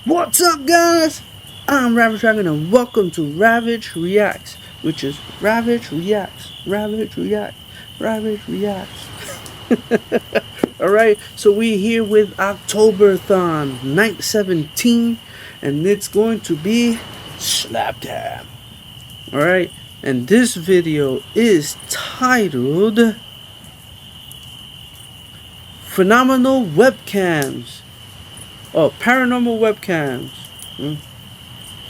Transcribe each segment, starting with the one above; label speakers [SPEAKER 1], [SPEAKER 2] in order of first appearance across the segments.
[SPEAKER 1] What's up, guys? I'm Ravage Dragon, and welcome to Ravage Reacts, which is Ravage Reacts, Ravage Reacts, Ravage Reacts. Alright, so we're here with Octoberthon, night 17, and it's going to be Slap Time. Alright, and this video is titled Phenomenal Webcams. Oh, paranormal webcams.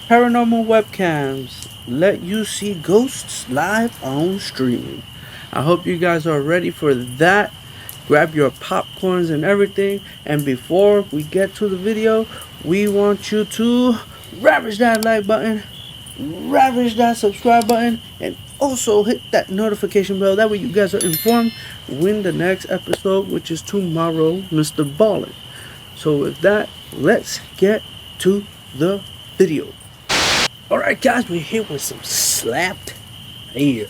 [SPEAKER 1] Paranormal webcams let you see ghosts live on stream. I hope you guys are ready for that. Grab your popcorns and everything. And before we get to the video, we want you to ravage that like button, ravage that subscribe button, and also hit that notification bell. That way you guys are informed when the next episode, which is tomorrow, Mr. Ballin'. So with that, let's get to the video. Alright guys, we're here with some slapped hair.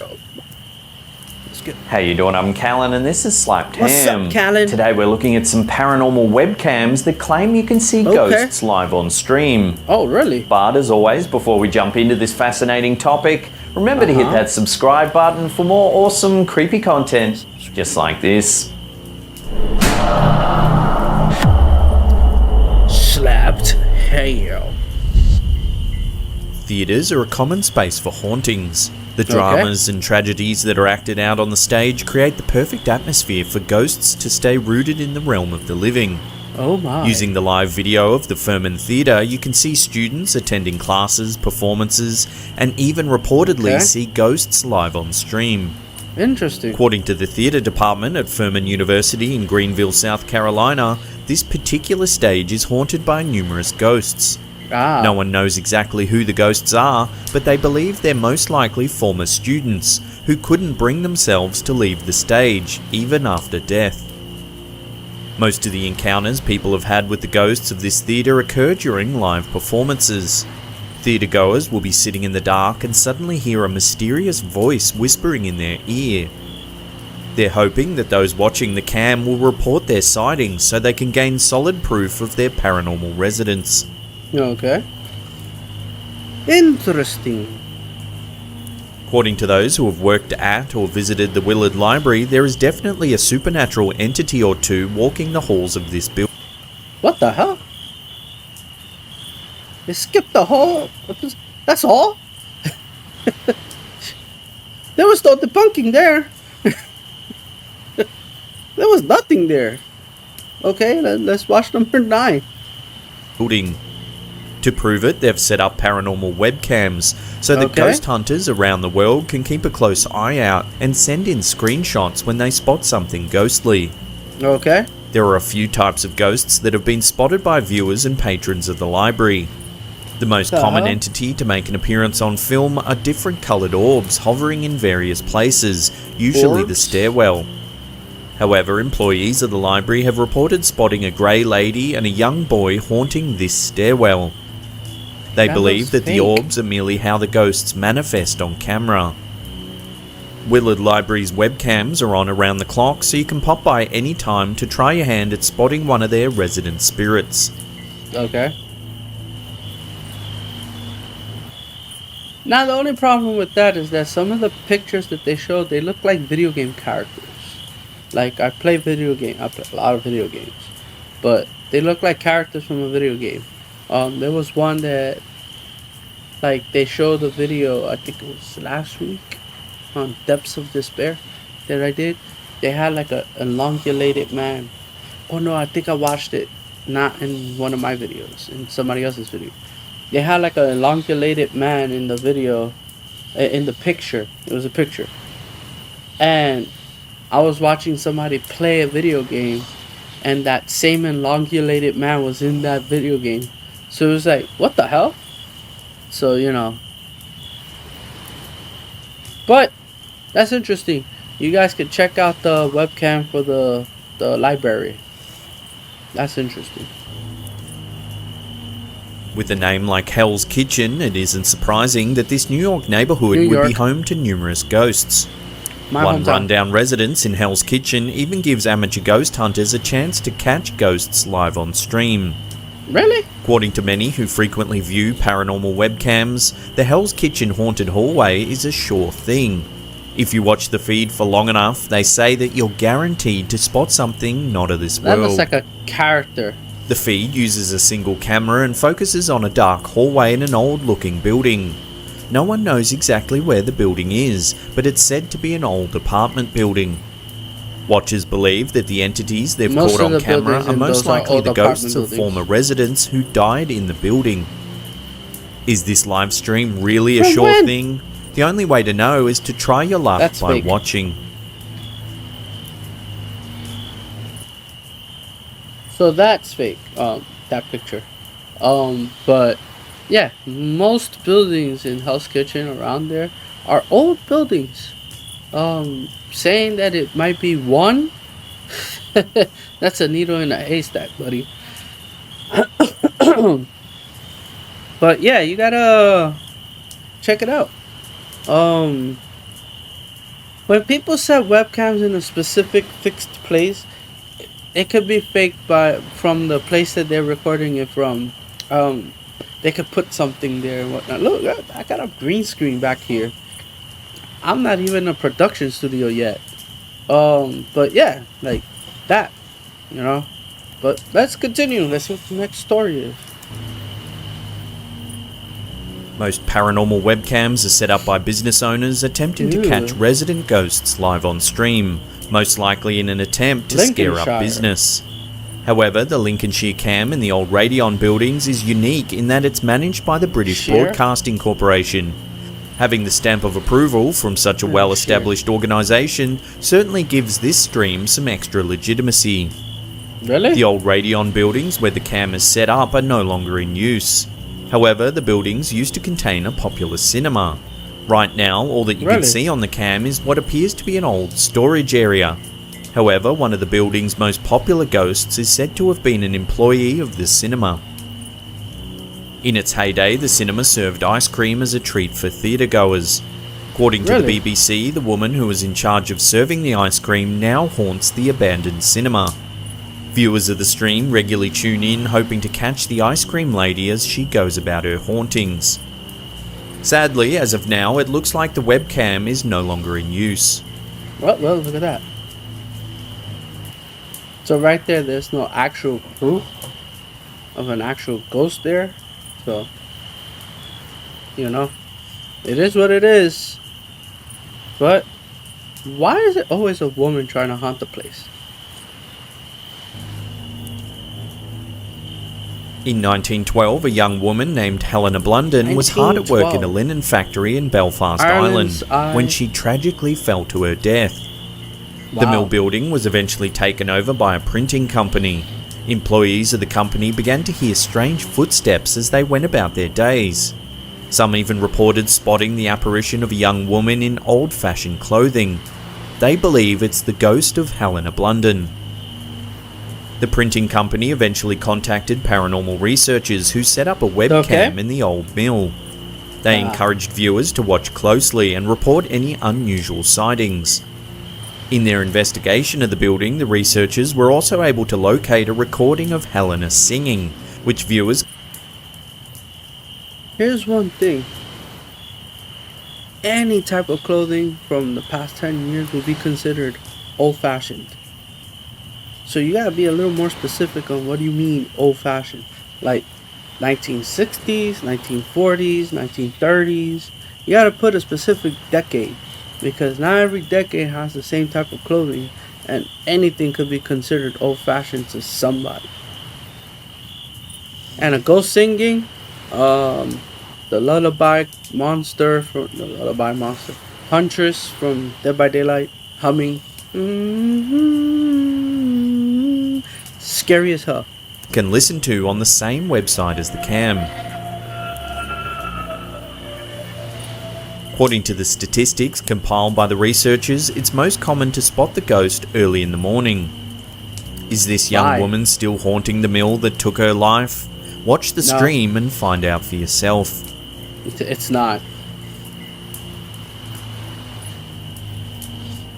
[SPEAKER 1] Let's get.
[SPEAKER 2] How you doing? I'm Callan and this is Slapped Ham.
[SPEAKER 1] What's up, Callan?
[SPEAKER 2] Today we're looking at some paranormal webcams that claim you can see ghosts live on stream.
[SPEAKER 1] Oh really?
[SPEAKER 2] But as always, before we jump into this fascinating topic, remember to hit that subscribe button for more awesome creepy content just like this.
[SPEAKER 1] Slapped hair.
[SPEAKER 3] Theatres are a common space for hauntings. The dramas and tragedies that are acted out on the stage create the perfect atmosphere for ghosts to stay rooted in the realm of the living.
[SPEAKER 1] Oh my.
[SPEAKER 3] Using the live video of the Furman Theatre, you can see students attending classes, performances, and even reportedly see ghosts live on stream.
[SPEAKER 1] Interesting.
[SPEAKER 3] According to the theatre department at Furman University in Greenville, South Carolina, this particular stage is haunted by numerous ghosts. No one knows exactly who the ghosts are, but they believe they're most likely former students who couldn't bring themselves to leave the stage, even after death. Most of the encounters people have had with the ghosts of this theatre occur during live performances. Theatregoers will be sitting in the dark and suddenly hear a mysterious voice whispering in their ear. They're hoping that those watching the cam will report their sightings so they can gain solid proof of their paranormal residence.
[SPEAKER 1] Okay. Interesting.
[SPEAKER 3] According to those who have worked at or visited the Willard Library, there is definitely a supernatural entity or two walking the halls of this building.
[SPEAKER 1] What the hell? They skipped the whole. That's all? There was no debunking there. There was nothing there. Okay, let's watch number 9.
[SPEAKER 3] To prove it, they've set up paranormal webcams so that ghost hunters around the world can keep a close eye out and send in screenshots when they spot something ghostly.
[SPEAKER 1] Okay.
[SPEAKER 3] There are a few types of ghosts that have been spotted by viewers and patrons of the library. The most common entity to make an appearance on film are different coloured orbs hovering in various places, usually the stairwell. However, employees of the library have reported spotting a grey lady and a young boy haunting this stairwell. They believe that the orbs are merely how the ghosts manifest on camera. Willard Library's webcams are on around the clock, so you can pop by any time to try your hand at spotting one of their resident spirits.
[SPEAKER 1] Okay. Now the only problem with that is that some of the pictures that they showed, they look like video game characters. Like I play a lot of video games, but they look like characters from a video game. There was one that, like, they showed a video, I think it was last week, on Depths of Despair, that I did. They had like a elongulated man. Oh no, I think I watched it, not in one of my videos, in somebody else's video. They had like an elongulated man in the video, in the picture. It was a picture. And I was watching somebody play a video game, and that same elongulated man was in that video game. So it was like, what the hell? So, you know. But that's interesting. You guys can check out the webcam for the library. That's interesting.
[SPEAKER 3] With a name like Hell's Kitchen, it isn't surprising that this New York neighborhood would be home to numerous ghosts. One rundown residence in Hell's Kitchen even gives amateur ghost hunters a chance to catch ghosts live on stream.
[SPEAKER 1] Really?
[SPEAKER 3] According to many who frequently view paranormal webcams, the Hell's Kitchen haunted hallway is a sure thing. If you watch the feed for long enough, they say that you're guaranteed to spot something not of this world.
[SPEAKER 1] That looks like a character.
[SPEAKER 3] The feed uses a single camera and focuses on a dark hallway in an old-looking building. No one knows exactly where the building is, but it's said to be an old apartment building. Watchers believe that the entities they've caught on camera are most likely the ghosts of former residents who died in the building. Is this live stream really a sure thing? The only way to know is to try your luck by watching.
[SPEAKER 1] So that's fake, that picture. But yeah, most buildings in Hell's Kitchen around there are old buildings. Saying that it might be one, that's a needle in a haystack, buddy. But yeah, you gotta check it out. When people set webcams in a specific fixed place, it could be faked from the place that they're recording it from. They could put something there and whatnot. Look, I got a green screen back here. I'm not even in a production studio yet. But yeah, like that, you know. But let's continue. Let's see what the next story is.
[SPEAKER 3] Most paranormal webcams are set up by business owners attempting to catch resident ghosts live on stream, most likely in an attempt to scare up business. However, the Lincolnshire cam in the old Radion buildings is unique in that it's managed by the British Broadcasting Corporation. Having the stamp of approval from such a well-established organisation certainly gives this stream some extra legitimacy.
[SPEAKER 1] Really?
[SPEAKER 3] The old Radion buildings where the cam is set up are no longer in use. However, the buildings used to contain a popular cinema. Right now, all that you can see on the cam is what appears to be an old storage area. However, one of the building's most popular ghosts is said to have been an employee of the cinema. In its heyday, the cinema served ice cream as a treat for theatregoers. According to the BBC, the woman who was in charge of serving the ice cream now haunts the abandoned cinema. Viewers of the stream regularly tune in, hoping to catch the ice cream lady as she goes about her hauntings. Sadly, as of now, it looks like the webcam is no longer in use.
[SPEAKER 1] Well, look at that. So right there's no actual proof of an actual ghost there. So, you know, it is what it is. But why is it always a woman trying to haunt the place?
[SPEAKER 3] In 1912, a young woman named Helena Blunden was hard at work in a linen factory in Belfast, Ireland, when she tragically fell to her death. The mill building was eventually taken over by a printing company. Employees of the company began to hear strange footsteps as they went about their days. Some even reported spotting the apparition of a young woman in old-fashioned clothing. They believe it's the ghost of Helena Blunden. The printing company eventually contacted paranormal researchers who set up a webcam in the old mill. They encouraged viewers to watch closely and report any unusual sightings. In their investigation of the building, the researchers were also able to locate a recording of Helena singing, which viewers...
[SPEAKER 1] Here's one thing. Any type of clothing from the past 10 years would be considered old-fashioned. So you gotta be a little more specific on what do you mean old-fashioned. Like 1960s, 1940s, 1930s. You gotta put a specific decade. Because not every decade has the same type of clothing. And anything could be considered old-fashioned to somebody. And a ghost singing, the lullaby monster Huntress from Dead by Daylight, humming. Scary as hell.
[SPEAKER 3] Can listen to on the same website as the cam. According to the statistics compiled by the researchers, it's most common to spot the ghost early in the morning. Is this young woman still haunting the mill that took her life? Watch the stream and find out for yourself.
[SPEAKER 1] It's not.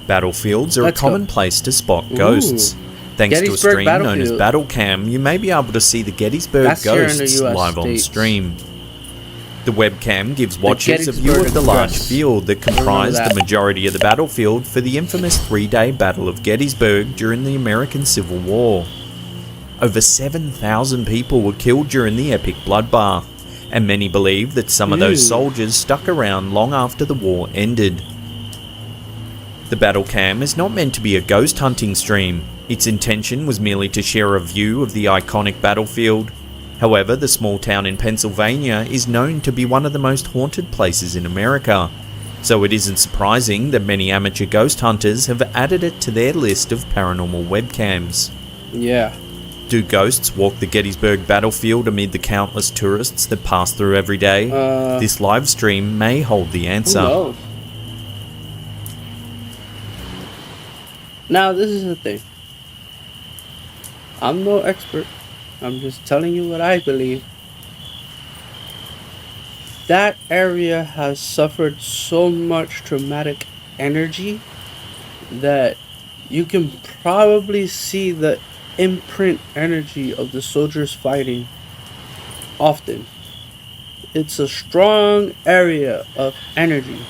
[SPEAKER 3] Battlefields are a common place to spot ghosts. Thanks to a
[SPEAKER 1] Gettysburg
[SPEAKER 3] stream known as
[SPEAKER 1] Battlefield.
[SPEAKER 3] Battlecam, you may be able to see the Gettysburg
[SPEAKER 1] That's here in the
[SPEAKER 3] ghosts
[SPEAKER 1] US
[SPEAKER 3] live on
[SPEAKER 1] States.
[SPEAKER 3] stream. The webcam gives watchers a view
[SPEAKER 1] Gettysburg
[SPEAKER 3] of the large
[SPEAKER 1] Address.
[SPEAKER 3] field that comprised
[SPEAKER 1] that.
[SPEAKER 3] the majority of the battlefield for the infamous 3-day Battle of Gettysburg during the American Civil War. Over 7,000 people were killed during the epic bloodbath, and many believe that some of those soldiers stuck around long after the war ended. The Battlecam is not meant to be a ghost hunting stream. Its intention was merely to share a view of the iconic battlefield. However, the small town in Pennsylvania is known to be one of the most haunted places in America, so it isn't surprising that many amateur ghost hunters have added it to their list of paranormal webcams.
[SPEAKER 1] Yeah.
[SPEAKER 3] Do ghosts walk the Gettysburg battlefield amid the countless tourists that pass through every day? This live stream may hold the answer.
[SPEAKER 1] Who knows? Now, this is the thing. I'm no expert. I'm just telling you what I believe. That area has suffered so much traumatic energy that you can probably see the imprint energy of the soldiers fighting often. It's a strong area of energy.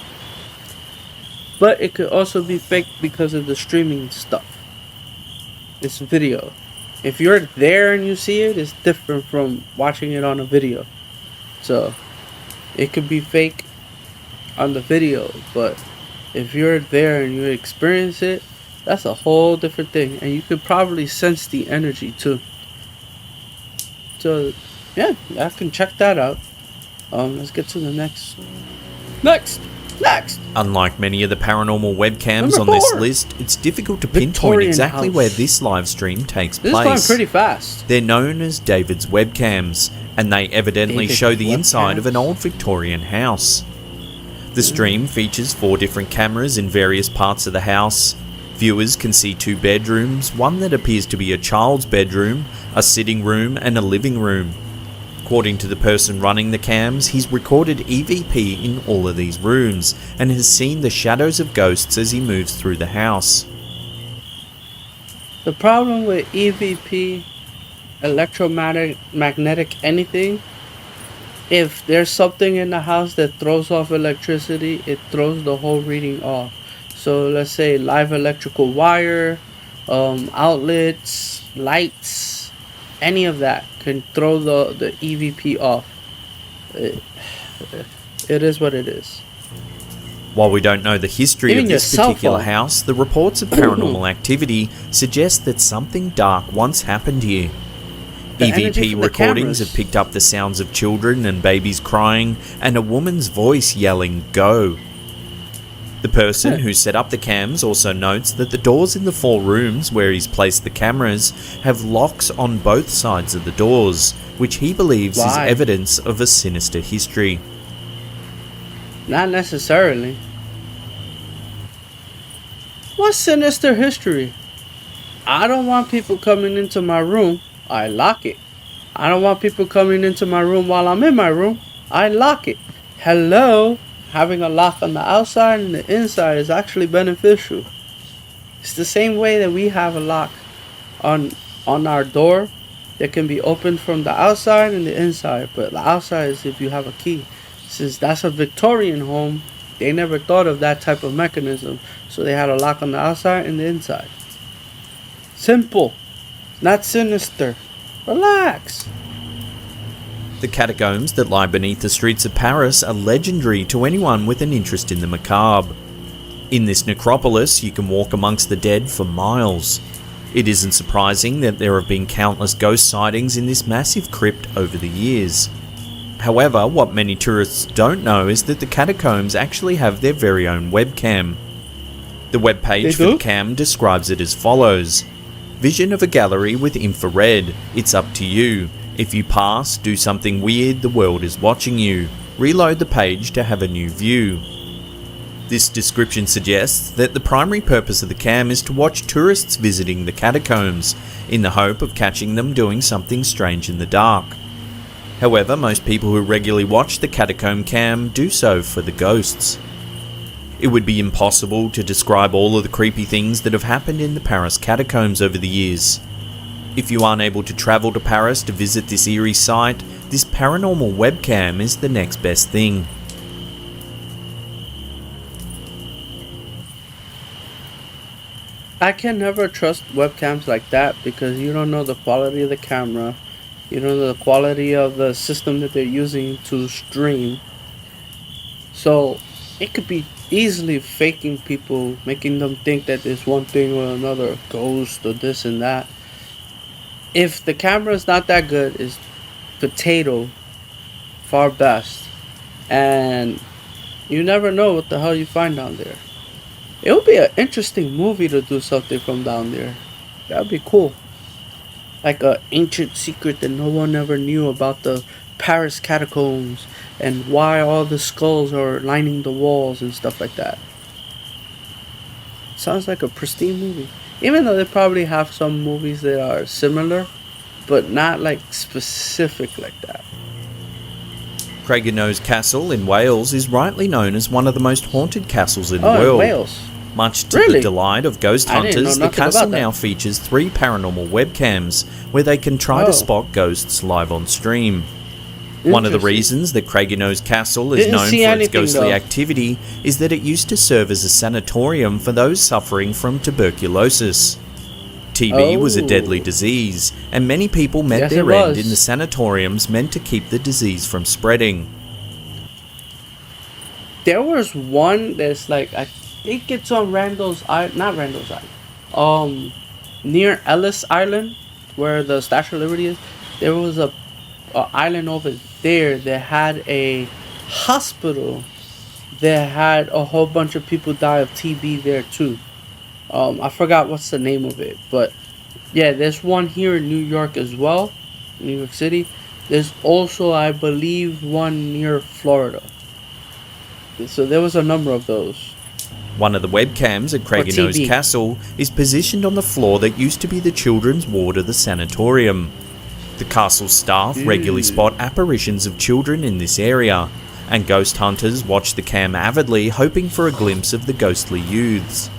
[SPEAKER 1] But it could also be fake because of the streaming stuff. It's video. If you're there and you see it, it's different from watching it on a video. So, it could be fake on the video, but if you're there and you experience it, that's a whole different thing. And you could probably sense the energy too. So, yeah, I can check that out. Let's get to the next. Next!
[SPEAKER 3] Unlike many of the paranormal webcams
[SPEAKER 1] Number
[SPEAKER 3] on this
[SPEAKER 1] 4.
[SPEAKER 3] list, it's difficult to pinpoint
[SPEAKER 1] Victorian
[SPEAKER 3] exactly
[SPEAKER 1] house.
[SPEAKER 3] where this live stream takes
[SPEAKER 1] This
[SPEAKER 3] place.
[SPEAKER 1] is going pretty fast.
[SPEAKER 3] They're known as David's webcams, and they evidently
[SPEAKER 1] David's
[SPEAKER 3] show the inside
[SPEAKER 1] webcams?
[SPEAKER 3] of an old Victorian house. The stream features 4 different cameras in various parts of the house. Viewers can see 2 bedrooms, one that appears to be a child's bedroom, a sitting room, and a living room. According to the person running the cams, he's recorded EVP in all of these rooms and has seen the shadows of ghosts as he moves through the house.
[SPEAKER 1] The problem with EVP, electromagnetic anything, if there's something in the house that throws off electricity, it throws the whole reading off. So let's say live electrical wire, outlets, lights, any of that can throw the EVP off. It is what it is.
[SPEAKER 3] While we don't know the history
[SPEAKER 1] Even
[SPEAKER 3] of
[SPEAKER 1] your
[SPEAKER 3] this
[SPEAKER 1] cell
[SPEAKER 3] particular
[SPEAKER 1] phone.
[SPEAKER 3] house, the reports of paranormal activity suggest that something dark once happened here.
[SPEAKER 1] The energy
[SPEAKER 3] EVP
[SPEAKER 1] from the
[SPEAKER 3] recordings
[SPEAKER 1] cameras.
[SPEAKER 3] have picked up the sounds of children and babies crying and a woman's voice yelling, "Go!" The person who set up the cams also notes that the doors in the 4 rooms where he's placed the cameras have locks on both sides of the doors, which he believes is
[SPEAKER 1] Why?
[SPEAKER 3] evidence of a sinister history.
[SPEAKER 1] Not necessarily. What sinister history? I don't want people coming into my room. I lock it. I don't want people coming into my room while I'm in my room. I lock it. Hello? Having a lock on the outside and the inside is actually beneficial. It's the same way that we have a lock on our door that can be opened from the outside and the inside. But the outside is if you have a key. Since that's a Victorian home, they never thought of that type of mechanism. So they had a lock on the outside and the inside. Simple. Not sinister. Relax.
[SPEAKER 3] The catacombs that lie beneath the streets of Paris are legendary to anyone with an interest in the macabre. In this necropolis, you can walk amongst the dead for miles. It isn't surprising that there have been countless ghost sightings in this massive crypt over the years. However, what many tourists don't know is that the catacombs actually have their very own webcam. The webpage for the cam describes it as follows. Vision of a gallery with infrared. It's up to you. If you pass, do something weird, the world is watching you. Reload the page to have a new view. This description suggests that the primary purpose of the cam is to watch tourists visiting the catacombs, in the hope of catching them doing something strange in the dark. However, most people who regularly watch the catacomb cam do so for the ghosts. It would be impossible to describe all of the creepy things that have happened in the Paris catacombs over the years. If you aren't able to travel to Paris to visit this eerie site, this paranormal webcam is the next best thing.
[SPEAKER 1] I can never trust webcams like that because you don't know the quality of the camera. You don't know the quality of the system that they're using to stream. So it could be easily faking people, making them think that there's one thing or another, a ghost or this and that. If the camera is not that good, it's potato far best. And you never know what the hell you find down there. It would be an interesting movie to do something from down there. That would be cool. Like an ancient secret that no one ever knew about the Paris catacombs and why all the skulls are lining the walls and stuff like that. Sounds like a pristine movie. Even though they probably have some movies that are similar, but not like specific like that.
[SPEAKER 3] Craigienos Castle in Wales is rightly known as one of the most haunted castles in the
[SPEAKER 1] In
[SPEAKER 3] world.
[SPEAKER 1] Wales.
[SPEAKER 3] Much to
[SPEAKER 1] Really?
[SPEAKER 3] the delight of ghost
[SPEAKER 1] I didn't know
[SPEAKER 3] hunters, the
[SPEAKER 1] nothing
[SPEAKER 3] castle
[SPEAKER 1] about that.
[SPEAKER 3] now features 3 paranormal webcams where they can try to spot ghosts live on stream. One of the
[SPEAKER 1] Interesting.
[SPEAKER 3] reasons that Craigienos Castle is
[SPEAKER 1] Didn't
[SPEAKER 3] known
[SPEAKER 1] see
[SPEAKER 3] for its
[SPEAKER 1] anything,
[SPEAKER 3] ghostly
[SPEAKER 1] though.
[SPEAKER 3] activity is that it used to serve as a sanatorium for those suffering from tuberculosis. TB was a deadly
[SPEAKER 1] Oh.
[SPEAKER 3] disease, and many people met
[SPEAKER 1] Yes,
[SPEAKER 3] their
[SPEAKER 1] it
[SPEAKER 3] end
[SPEAKER 1] was.
[SPEAKER 3] in the sanatoriums meant to keep the disease from spreading.
[SPEAKER 1] There was one that's like, I think it's on Randall's Island, not Randall's Island, near Ellis Island, where the Statue of Liberty is. There was a island over there that had a hospital that had a whole bunch of people die of TB there too. I forgot what's the name of it, but yeah, there's one here in New York as well, New York City. There's also, I believe, one near Florida. So there was a number of those.
[SPEAKER 3] One of the webcams at Craigienos
[SPEAKER 1] TB.
[SPEAKER 3] Castle is positioned on the floor that used to be the children's ward of the sanatorium. The castle staff regularly spot apparitions of children in this area, and ghost hunters watch the cam avidly, hoping for a glimpse of the ghostly youths.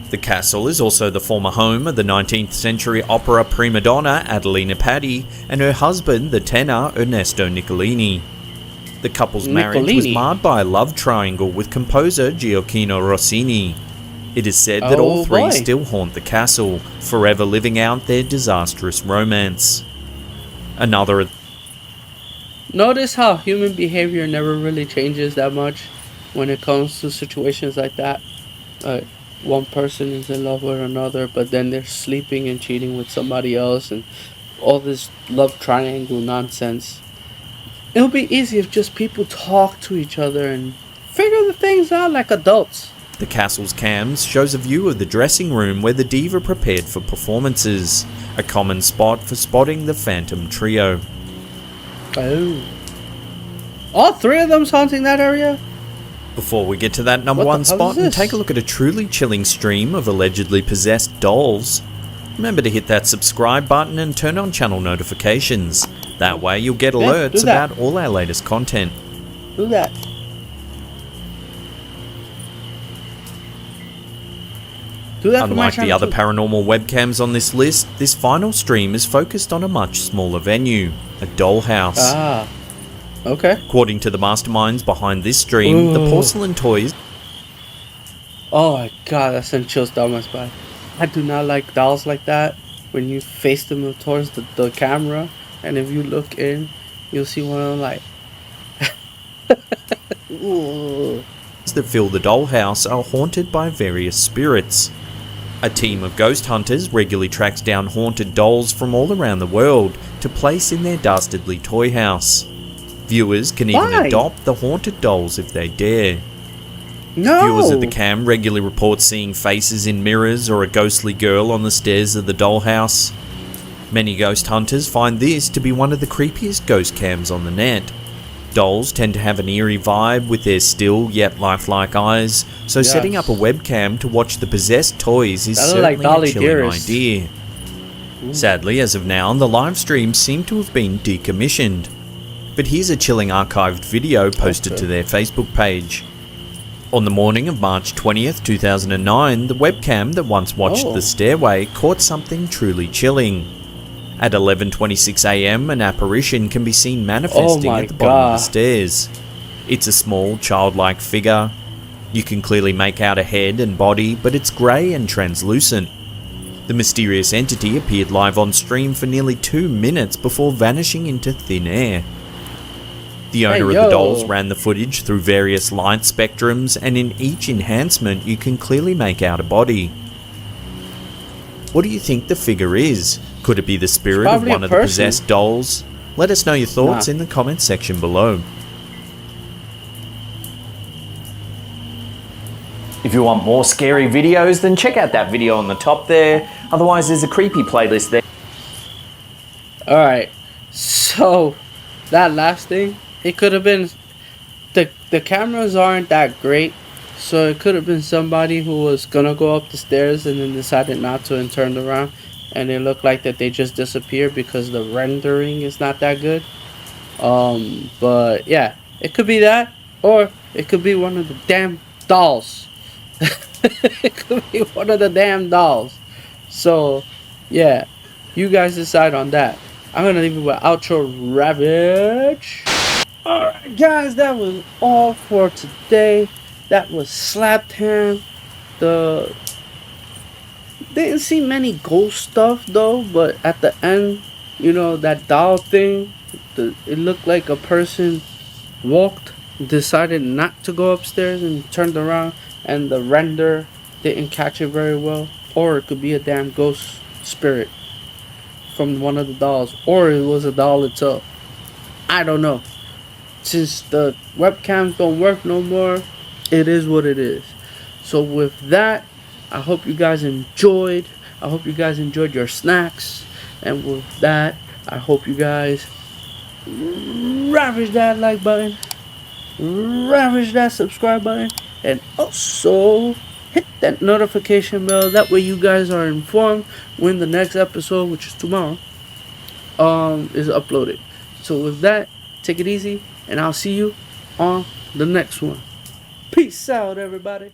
[SPEAKER 3] The castle is also the former home of the 19th century opera prima donna Adelina Patti and her husband, the tenor Ernesto Niccolini. The couple's marriage was
[SPEAKER 1] Niccolini.
[SPEAKER 3] marred by a love triangle with composer Gioacchino Rossini. It is said that all
[SPEAKER 1] Oh,
[SPEAKER 3] three
[SPEAKER 1] boy.
[SPEAKER 3] still haunt the castle, forever living out their disastrous romance. Another
[SPEAKER 1] Notice how human behavior never really changes that much when it comes to situations like that. One person is in love with another, but then they're sleeping and cheating with somebody else, and all this love triangle nonsense. It'll be easy if just people talk to each other and figure the things out like adults.
[SPEAKER 3] The castle's cams shows a view of the dressing room where the diva prepared for performances, a common spot for spotting the Phantom Trio.
[SPEAKER 1] Oh. All 3 of them's haunting that area?
[SPEAKER 3] Before we get to that number
[SPEAKER 1] What the
[SPEAKER 3] 1
[SPEAKER 1] hell
[SPEAKER 3] spot
[SPEAKER 1] is
[SPEAKER 3] and
[SPEAKER 1] this?
[SPEAKER 3] take a look at a truly chilling stream of allegedly possessed dolls, remember to hit that subscribe button and turn on channel notifications. That way you'll get
[SPEAKER 1] Yeah,
[SPEAKER 3] alerts
[SPEAKER 1] do that.
[SPEAKER 3] about all our latest content.
[SPEAKER 1] Do that. Do that for my
[SPEAKER 3] Unlike the
[SPEAKER 1] channel
[SPEAKER 3] other
[SPEAKER 1] too.
[SPEAKER 3] paranormal webcams on this list, this final stream is focused on a much smaller venue, a dollhouse.
[SPEAKER 1] Ah. Okay.
[SPEAKER 3] According to the masterminds behind this stream, the
[SPEAKER 1] Ooh.
[SPEAKER 3] porcelain toys
[SPEAKER 1] Oh my god, that sent chills down my spine. I do not like dolls like that. When you face them towards the camera, and if you look in, you'll see one of them like... Ooh.
[SPEAKER 3] that fill the dollhouse are haunted by various spirits. A team of ghost hunters regularly tracks down haunted dolls from all around the world to place in their dastardly toy house. Viewers can even
[SPEAKER 1] Why?
[SPEAKER 3] adopt the haunted dolls if they dare.
[SPEAKER 1] No!
[SPEAKER 3] Viewers of the cam regularly report seeing faces in mirrors or a ghostly girl on the stairs of the dollhouse. Many ghost hunters find this to be one of the creepiest ghost cams on the net. Dolls tend to have an eerie vibe with their still yet lifelike eyes, so
[SPEAKER 1] Yes.
[SPEAKER 3] setting up a webcam to watch the possessed toys is
[SPEAKER 1] That look
[SPEAKER 3] certainly
[SPEAKER 1] like Dolly
[SPEAKER 3] a chilling
[SPEAKER 1] Dearest.
[SPEAKER 3] idea. Sadly, as of now, the live streams seem to have been decommissioned. But here's a chilling archived video posted
[SPEAKER 1] Okay.
[SPEAKER 3] to their Facebook page. On the morning of March 20th, 2009, the webcam that once watched the stairway caught something truly chilling. At 11:26am, an apparition can be seen manifesting at the bottom of the stairs. It's a small, childlike figure. You can clearly make out a head and body, but it's grey and translucent. The mysterious entity appeared live on stream for nearly 2 minutes before vanishing into thin air. The owner of the dolls ran the footage through various light spectrums, and in each enhancement you can clearly make out a body. What do you think the figure is? Could it be the spirit of one of the possessed dolls? Let us know your thoughts in the comments section below.
[SPEAKER 2] If you want more scary videos, then check out that video on the top there. Otherwise, there's a creepy playlist there.
[SPEAKER 1] Alright, so that last thing, it could have been, the cameras aren't that great, so it could have been somebody who was gonna go up the stairs and then decided not to and turned around, and it looked like that they just disappeared because the rendering is not that good. But yeah, it could be that, or it could be one of the damn dolls. It could be one of the damn dolls. So yeah, you guys decide on that. I'm gonna leave it with outro ravage. Alright guys, that was all for today. That was Slapped Hand. Didn't see many ghost stuff though, but at the end, you know, that doll thing, it looked like a person walked, decided not to go upstairs and turned around, and the render didn't catch it very well. Or it could be a damn ghost spirit from one of the dolls, or it was a doll itself. I don't know. Since the webcams don't work no more, it is what it is. So with that, I hope you guys enjoyed. I hope you guys enjoyed your snacks. And with that, I hope you guys ravage that like button, ravage that subscribe button, and also hit that notification bell. That way you guys are informed when the next episode, which is tomorrow, is uploaded. So with that, take it easy, and I'll see you on the next one. Peace out, everybody.